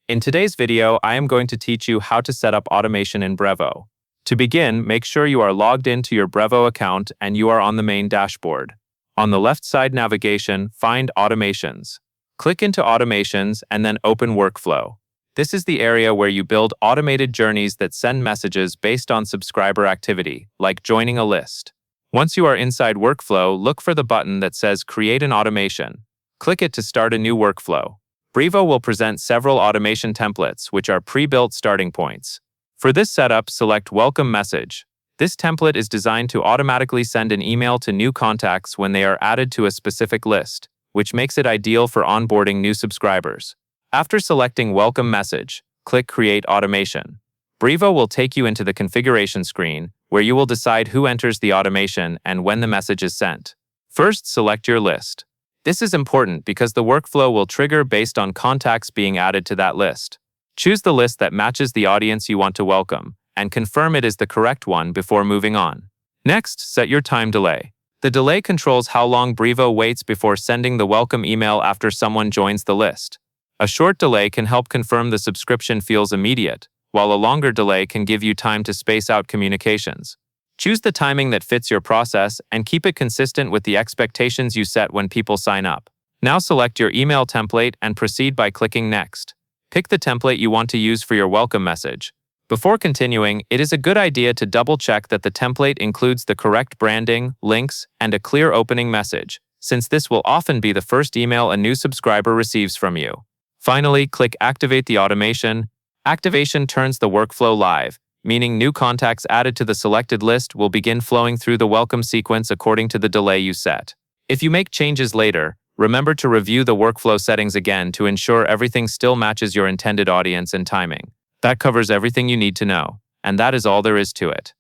In today's video, I am going to teach you how to set up automation in Brevo. To begin, make sure you are logged into your Brevo account and you are on the main dashboard. On the left side navigation, find Automations. Click into Automations and then open Workflow. This is the area where you build automated journeys that send messages based on subscriber activity, like joining a list. Once you are inside Workflow, look for the button that says Create an Automation. Click it to start a new workflow. Brevo will present several automation templates, which are pre-built starting points. For this setup, select Welcome Message. This template is designed to automatically send an email to new contacts when they are added to a specific list, which makes it ideal for onboarding new subscribers. After selecting Welcome Message, click Create Automation. Brevo will take you into the configuration screen, where you will decide who enters the automation and when the message is sent. First, select your list. This is important because the workflow will trigger based on contacts being added to that list. Choose the list that matches the audience you want to welcome, and confirm it is the correct one before moving on. Next, set your time delay. The delay controls how long Brevo waits before sending the welcome email after someone joins the list. A short delay can help confirm the subscription feels immediate, while a longer delay can give you time to space out communications. Choose the timing that fits your process and keep it consistent with the expectations you set when people sign up. Now select your email template and proceed by clicking Next. Pick the template you want to use for your welcome message. Before continuing, it is a good idea to double-check that the template includes the correct branding, links, and a clear opening message, since this will often be the first email a new subscriber receives from you. Finally, click Activate the automation. Activation turns the workflow live, meaning new contacts added to the selected list will begin flowing through the welcome sequence according to the delay you set. If you make changes later, remember to review the workflow settings again to ensure everything still matches your intended audience and timing. That covers everything you need to know, and that is all there is to it.